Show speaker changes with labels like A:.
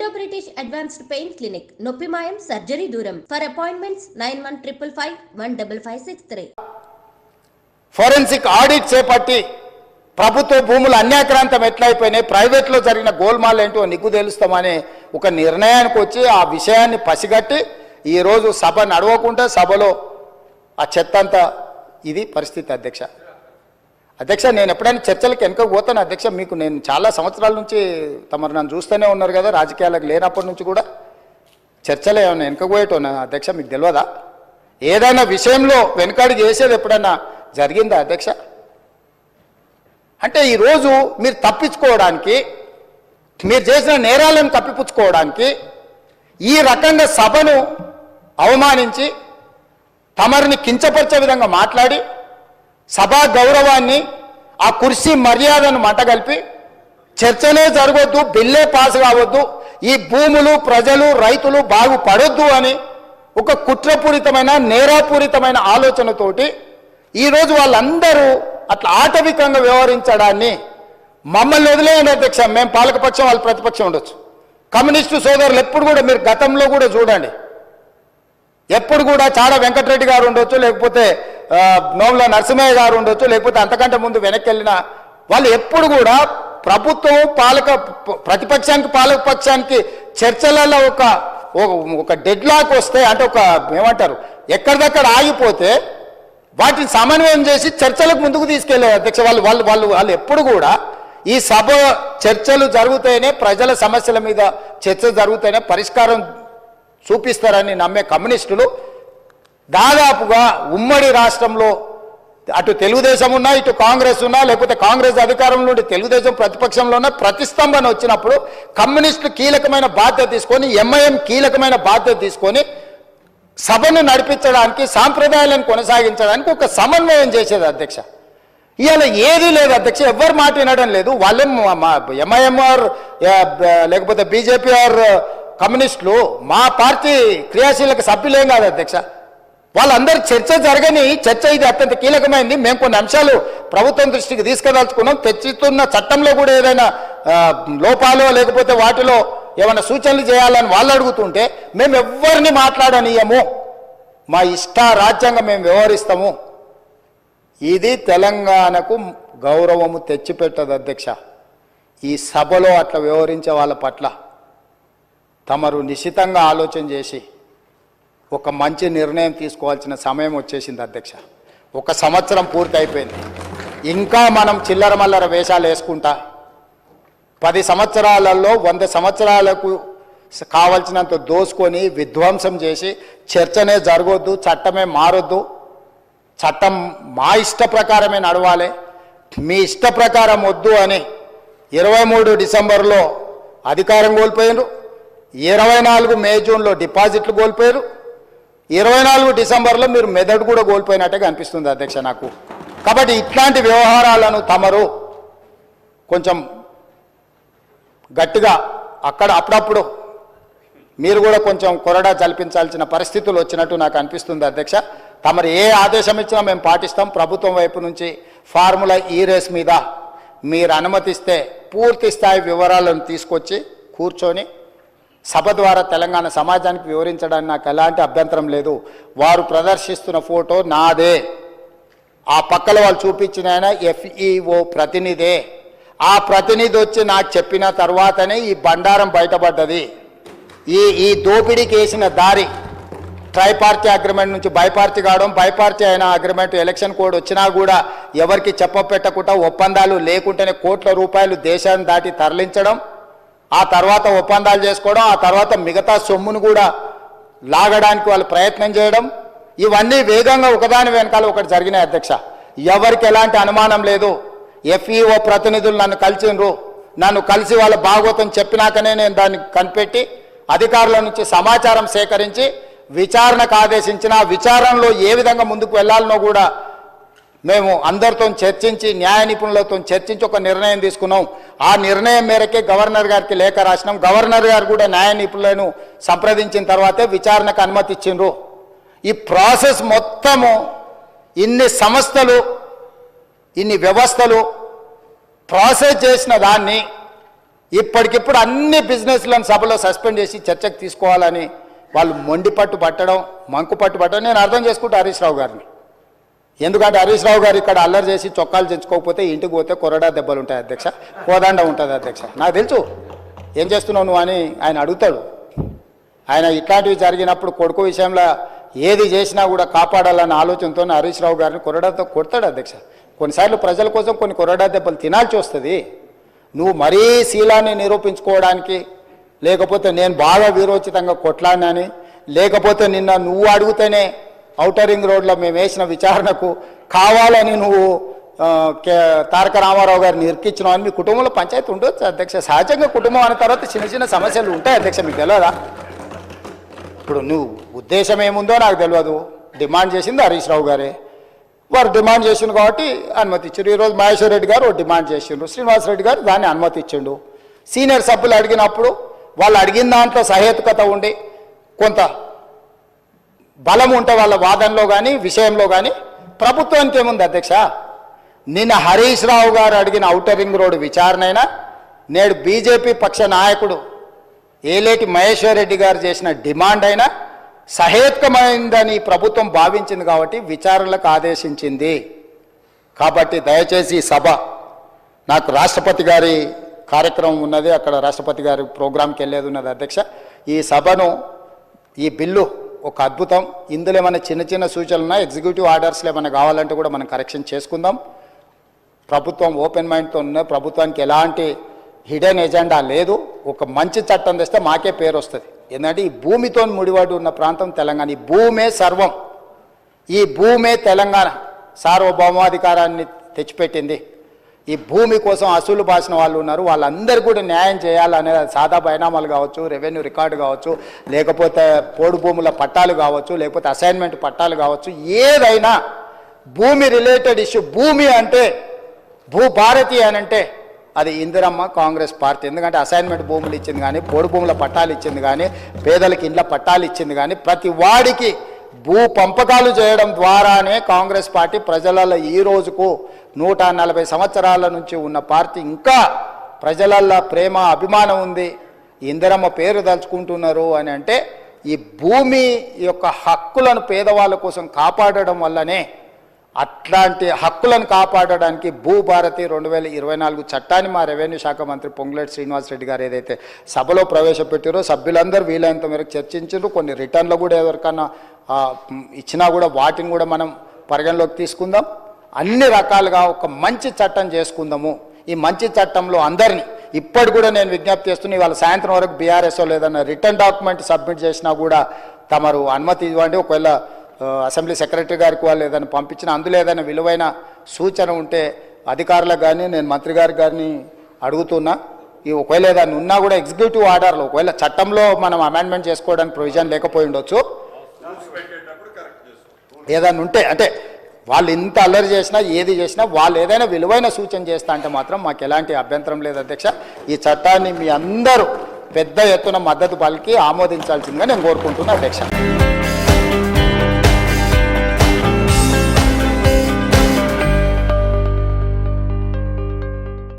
A: Indo British advanced pain clinic నొప్పిమాయం surgery దూరం for appointments 9155515563
B: forensic audit చేపట్టి ప్రభుత్వ భూములు అన్యాక్రాంతం ఎట్లయిపోయినాయి, ప్రైవేట్లో జరిగిన గోల్మాల్ ఏంటో నిగ్గు తెలుస్తామనే ఒక నిర్ణయానికి వచ్చి ఆ విషయాన్ని పసిగట్టి ఈరోజు సభ నడవకుండా సభలో ఆ చెత్త అంతా ఇది పరిస్థితి. అధ్యక్ష నేను ఎప్పుడైనా చర్చలకు వెనుక పోతాను అధ్యక్ష. మీకు నేను చాలా సంవత్సరాల నుంచి తమరు నన్ను చూస్తూనే ఉన్నారు కదా, రాజకీయాలకు లేనప్పటి నుంచి కూడా చర్చలు ఏమైనా వెనుక పోయేటోనా అధ్యక్ష? మీకు తెలియదా? ఏదైనా విషయంలో వెనుకడికి వేసేది ఎప్పుడన్నా జరిగిందా అధ్యక్ష? అంటే ఈరోజు మీరు తప్పించుకోవడానికి, మీరు చేసిన నేరాలను కప్పిపుచ్చుకోవడానికి ఈ రకంగా సభను అవమానించి తమరిని కించపరిచే విధంగా మాట్లాడి సభా గౌరవాన్ని, ఆ కుర్చీ మర్యాదను మంటగలిపి చర్చనే జరగొద్దు, బిల్లే పాస్ కావద్దు, ఈ భూములు ప్రజలు రైతులు బాగుపడొద్దు అని ఒక కుట్రపూరితమైన నేరాపూరితమైన ఆలోచనతోటి ఈరోజు వాళ్ళందరూ అట్లా ఆటవికంగా వ్యవహరించడాన్ని మమ్మల్ని వదిలేయండి అధ్యక్ష. మేము పాలకపక్షం, వాళ్ళు ప్రతిపక్షం ఉండొచ్చు. కమ్యూనిస్టు సోదరులు ఎప్పుడు కూడా మీరు గతంలో కూడా చూడండి, ఎప్పుడు కూడా చాడ వెంకటరెడ్డి గారు ఉండొచ్చు, లేకపోతే నోముల నరసింహయ్య గారు ఉండొచ్చు, లేకపోతే అంతకంటే ముందు వెనక్కి వెళ్ళిన వాళ్ళు ఎప్పుడు కూడా ప్రభుత్వం ప్రతిపక్షానికి పాలకపక్షానికి చర్చలలో ఒక డెడ్ లాక్ వస్తే, అంటే ఒక ఏమంటారు ఎక్కడిదక్కడ ఆగిపోతే వాటిని సమన్వయం చేసి చర్చలకు ముందుకు తీసుకెళ్లారు అధ్యక్ష. వాళ్ళు ఎప్పుడు కూడా ఈ సభ చర్చలు జరుగుతాయనే, ప్రజల సమస్యల మీద చర్చలు జరుగుతాయనే పరిష్కారం చూపిస్తారని నమ్మే కమ్యూనిస్టులు దాదాపుగా ఉమ్మడి రాష్ట్రంలో అటు తెలుగుదేశం ఉన్నా, ఇటు కాంగ్రెస్ ఉన్నా, లేకపోతే కాంగ్రెస్ అధికారంలో ఉండి తెలుగుదేశం ప్రతిపక్షంలో ఉన్న ప్రతిస్తంభన వచ్చినప్పుడు కమ్యూనిస్టులు కీలకమైన బాధ్యత తీసుకొని, ఎంఐఎం కీలకమైన బాధ్యత తీసుకొని సభను నడిపించడానికి, సాంప్రదాయాలను కొనసాగించడానికి ఒక సమన్వయం చేసేది అధ్యక్ష. ఇవాళ ఏదీ లేదు అధ్యక్ష, ఎవ్వరు మాట వినడం లేదు. వాళ్ళేం ఎంఐఎంఆర్ లేకపోతే బీజేపీ ఆర్ కమ్యూనిస్టులు మా పార్టీ క్రియాశీలక సభ్యులేం కాదు అధ్యక్ష. వాళ్ళందరూ చర్చ జరగని చర్చ ఇది అత్యంత కీలకమైంది. మేము కొన్ని అంశాలు ప్రభుత్వం దృష్టికి తీసుకుదలుచుకున్నాం. తెచ్చుతున్న చట్టంలో కూడా ఏదైనా లోపాలు లేకపోతే వాటిలో ఏమైనా సూచనలు చేయాలని వాళ్ళు అడుగుతుంటే మేము ఎవ్వరిని మాట్లాడనీయము, మా ఇష్ట రాజ్యాంగం మేము వ్యవహరిస్తాము. ఇది తెలంగాణకు గౌరవము తెచ్చిపెట్టదు అధ్యక్ష. ఈ సభలో అట్లా వ్యవహరించే వాళ్ళ పట్ల తమరు నిశితంగా ఆలోచన చేసి ఒక మంచి నిర్ణయం తీసుకోవాల్సిన సమయం వచ్చేసింది అధ్యక్ష. 1 సంవత్సరం పూర్తి అయిపోయింది. ఇంకా మనం చిల్లర మల్లర వేషాలు వేసుకుంటా 10 సంవత్సరాలలో 100 సంవత్సరాలకు కావలసినంత దోసుకొని విధ్వంసం చేసి చర్చనే జరగొద్దు, చట్టమే మారొద్దు, చట్టం మా ఇష్ట ప్రకారమే నడవాలి, మీ ఇష్ట ప్రకారం వద్దు అని 23 డిసెంబర్లో అధికారం కోల్పోయారు, 24 మే జూన్లో డిపాజిట్లు కోల్పోయారు, 24 డిసెంబర్లో మీరు మెదడు కూడా కోల్పోయినట్టుగా అనిపిస్తుంది అధ్యక్ష నాకు. కాబట్టి ఇట్లాంటి వ్యవహారాలను తమరు కొంచెం గట్టిగా అప్పుడప్పుడు మీరు కూడా కొంచెం కొరడా జల్పించాల్సిన పరిస్థితులు వచ్చినట్టు నాకు అనిపిస్తుంది అధ్యక్ష. తమరు ఏ ఆదేశం ఇచ్చినా మేము పాటిస్తాం. ప్రభుత్వం వైపు నుంచి ఫార్ములా ఈ రేస్ మీద మీరు అనుమతిస్తే పూర్తి స్థాయి వివరాలను తీసుకొచ్చి కూర్చొని సభ ద్వారా తెలంగాణ సమాజానికి వివరించడానికి నాకు ఎలాంటి అభ్యంతరం లేదు. వారు ప్రదర్శిస్తున్న ఫోటో నాదే, ఆ పక్కల వాళ్ళు చూపించిన ఆయన FEO ప్రతినిధే. ఆ ప్రతినిధి వచ్చి నాకు చెప్పిన తర్వాతనే ఈ బండారం బయటపడ్డది. ఈ దోపిడీకి వేసిన దారి ట్రైపార్టీ అగ్రిమెంట్ నుంచి బైపార్టీ కావడం, బైపార్టీ అయిన అగ్రిమెంట్ ఎలక్షన్ కోడ్ వచ్చినా కూడా ఎవరికి చెప్పపెట్టకుండా ఒప్పందాలు లేకుండానే కోట్ల రూపాయలు దేశాన్ని దాటి తరలించడం, ఆ తర్వాత ఒప్పందాలు చేసుకోవడం, ఆ తర్వాత మిగతా సొమ్మును కూడా లాగడానికి వాళ్ళు ప్రయత్నం చేయడం, ఇవన్నీ వేగంగా ఒకదాని వెనకాల ఒకటి జరిగినాయి అధ్యక్ష. ఎవరికి ఎలాంటి అనుమానం లేదు. FEO ప్రతినిధులు నన్ను కలిసిండ్రు, నన్ను కలిసి వాళ్ళ భాగవతం చెప్పినాకనే నేను దాన్ని కనిపెట్టి అధికారుల నుంచి సమాచారం సేకరించి విచారణకు ఆదేశించిన, విచారణలో ఏ విధంగా ముందుకు వెళ్లాలనో కూడా మేము అందరితో చర్చించి, న్యాయ నిపుణులతో చర్చించి ఒక నిర్ణయం తీసుకున్నాం. ఆ నిర్ణయం మేరకే గవర్నర్ గారికి లేఖ రాసినాం. గవర్నర్ గారు కూడా న్యాయ నిపుణులను సంప్రదించిన తర్వాతే విచారణకు అనుమతి ఇచ్చిండ్రు. ఈ ప్రాసెస్ మొత్తము ఇన్ని సంస్థలు, ఇన్ని వ్యవస్థలు ప్రాసెస్ చేసిన దాన్ని ఇప్పటికిప్పుడు అన్ని బిజినెస్లను సభలో సస్పెండ్ చేసి చర్చకు తీసుకోవాలని వాళ్ళు మొండి పట్టు పట్టడం, మంకు పట్టు పట్టడం నేను అర్థం చేసుకుంటా హరీష్ రావు గారిని. ఎందుకంటే హరీష్ రావు గారు ఇక్కడ అల్లరి చేసి చొక్కాలు తెచ్చుకోకపోతే ఇంటికి పోతే కొరడా దెబ్బలు ఉంటాయి అధ్యక్ష, కోదండ ఉంటుంది అధ్యక్ష. నాకు తెలుసు ఏం చేస్తున్నావు నువ్వు అని ఆయన అడుగుతాడు. ఆయన ఇట్లాంటివి జరిగినప్పుడు కొడుకు విషయంలో ఏది చేసినా కూడా కాపాడాలన్న ఆలోచనతో హరీష్ రావు గారిని కొరడాతో కొడతాడు అధ్యక్ష. కొన్నిసార్లు ప్రజల కోసం కొన్ని కొరడా దెబ్బలు తినాల్సి వస్తుంది. నువ్వు మరీ శీలాన్ని నిరూపించుకోవడానికి, లేకపోతే నేను బాగా వీరోచితంగా కొట్లాడినాని, లేకపోతే నిన్న నువ్వు అడిగితేనే ఔటర్ రింగ్ రోడ్లో మేము వేసిన విచారణకు కావాలని నువ్వు తారక రామారావు గారిని ఇరికిచ్చినావు అని మీ కుటుంబంలో పంచాయతీ ఉండొచ్చు అధ్యక్ష. సహజంగా కుటుంబం అన్న తర్వాత చిన్న చిన్న సమస్యలు ఉంటాయి అధ్యక్ష, మీకు తెలియదా? ఇప్పుడు నువ్వు ఉద్దేశం ఏముందో నాకు తెలియదు. డిమాండ్ చేసింది హరీష్ రావు గారే, వారు డిమాండ్ చేసిండు కాబట్టి అనుమతి ఇచ్చారు. ఈరోజు మహేశ్వర్ రెడ్డి గారు డిమాండ్ చేసిండు, శ్రీనివాసరెడ్డి గారు దాన్ని అనుమతి ఇచ్చిండు. సీనియర్ సభ్యులు అడిగినప్పుడు వాళ్ళు అడిగిన దాంట్లో సహేతుకత ఉండి కొంత బలం ఉంటే వాళ్ళ వాదనలో కానీ విషయంలో కానీ ప్రభుత్వానికి ఏముంది అధ్యక్ష? నిన్న హరీష్ రావు గారు అడిగిన ఔటర్ రింగ్ రోడ్డు విచారణైనా, నేడు బీజేపీ పక్ష నాయకుడు ఏలేటి మహేశ్వర్ రెడ్డి గారు చేసిన డిమాండ్ అయినా సహేతుకమైందని ప్రభుత్వం భావించింది కాబట్టి విచారణలకు ఆదేశించింది. కాబట్టి దయచేసి ఈ సభ, నాకు రాష్ట్రపతి గారి కార్యక్రమం ఉన్నది, అక్కడ రాష్ట్రపతి గారి ప్రోగ్రాంకి వెళ్ళేది ఉన్నది అధ్యక్ష. ఈ సభను, ఈ బిల్లు ఒక అద్భుతం. ఇందులో ఏమైనా చిన్న చిన్న సూచనలు ఉన్నాయి, ఎగ్జిక్యూటివ్ ఆర్డర్స్లో ఏమైనా కావాలంటే కూడా మనం కరెక్షన్ చేసుకుందాం. ప్రభుత్వం ఓపెన్ మైండ్తో ఉన్నది, ప్రభుత్వానికి ఎలాంటి హిడెన్ ఎజెండా లేదు. ఒక మంచి చట్టం తెస్తే మాకే పేరు వస్తుంది. ఎందుకంటే ఈ భూమితో ముడిపడి ఉన్న ప్రాంతం తెలంగాణ. ఈ భూమే సర్వం, ఈ భూమే తెలంగాణ సార్వభౌమాధికారాన్ని తెచ్చిపెట్టింది. ఈ భూమి కోసం అసూలు బాసిన వాళ్ళు ఉన్నారు, వాళ్ళందరూ కూడా న్యాయం చేయాలనే సాదా బైనామాలు కావచ్చు, రెవెన్యూ రికార్డు కావచ్చు, లేకపోతే పోడు భూముల పట్టాలు కావచ్చు, లేకపోతే అసైన్మెంట్ పట్టాలు కావచ్చు, ఏదైనా భూమి రిలేటెడ్ ఇష్యూ. భూమి అంటే భూభారతి అని అంటే అది ఇందిరమ్మ కాంగ్రెస్ పార్టీ. ఎందుకంటే అసైన్మెంట్ భూములు ఇచ్చింది కానీ, పోడు భూముల పట్టాలు ఇచ్చింది కానీ, పేదలకు ఇండ్ల పట్టాలు ఇచ్చింది కానీ, ప్రతి వాడికి భూ పంపకాలు చేయడం ద్వారానే కాంగ్రెస్ పార్టీ ప్రజలలో ఈ రోజుకు 140 సంవత్సరాల నుంచి ఉన్న పార్టీ. ఇంకా ప్రజలల్లో ప్రేమ అభిమానం ఉంది, ఇందిరమ్మ పేరు తలుచుకుంటున్నారు అని అంటే ఈ భూమి యొక్క హక్కులను పేదవాళ్ళ కోసం కాపాడడం వల్లనే. అట్లాంటి హక్కులను కాపాడడానికి భూభారతి 2024 చట్టాన్ని మా రెవెన్యూ శాఖ మంత్రి పొంగులేటి శ్రీనివాసరెడ్డి గారు ఏదైతే సభలో ప్రవేశపెట్టారో సభ్యులందరూ వీలైనంత మేరకు చర్చించారు. కొన్ని రిటర్న్లు కూడా ఎవరికన్నా ఇచ్చినా కూడా వాటిని కూడా మనం పరిగణలోకి తీసుకుందాం. అన్ని రకాలుగా ఒక మంచి చట్టం చేసుకుందాము. ఈ మంచి చట్టంలో అందరినీ ఇప్పటి కూడా నేను విజ్ఞప్తి చేస్తున్నా, ఇవాళ సాయంత్రం వరకు బీఆర్ఎస్ఓ లేదన్నా రిటర్న్ డాక్యుమెంట్ సబ్మిట్ చేసినా కూడా తమరు అనుమతి ఇవ్వండి. ఒకవేళ అసెంబ్లీ సెక్రటరీ గారికి వాళ్ళు ఏదైనా పంపించిన అందులో ఏదైనా విలువైన సూచన ఉంటే అధికారులకు కానీ నేను మంత్రి గారికి కానీ అడుగుతున్నా. ఈ ఒకవేళ ఏదైనా ఉన్నా కూడా ఎగ్జిక్యూటివ్ ఆర్డర్లో ఒకవేళ చట్టంలో మనం అమెండ్మెంట్ చేసుకోవడానికి ప్రొవిజన్ లేకపోయి ఉండొచ్చు, ఏదైనా ఉంటే అంటే వాళ్ళు ఇంత అల్లరి చేసినా ఏది చేసినా వాళ్ళు ఏదైనా విలువైన సూచన చేస్తా అంటే మాత్రం మాకు ఎలాంటి అభ్యంతరం లేదు అధ్యక్ష. ఈ చట్టాన్ని మీ అందరూ పెద్ద ఎత్తున మద్దతు పలికి ఆమోదించాల్సిందిగా నేను కోరుకుంటున్నా అధ్యక్ష.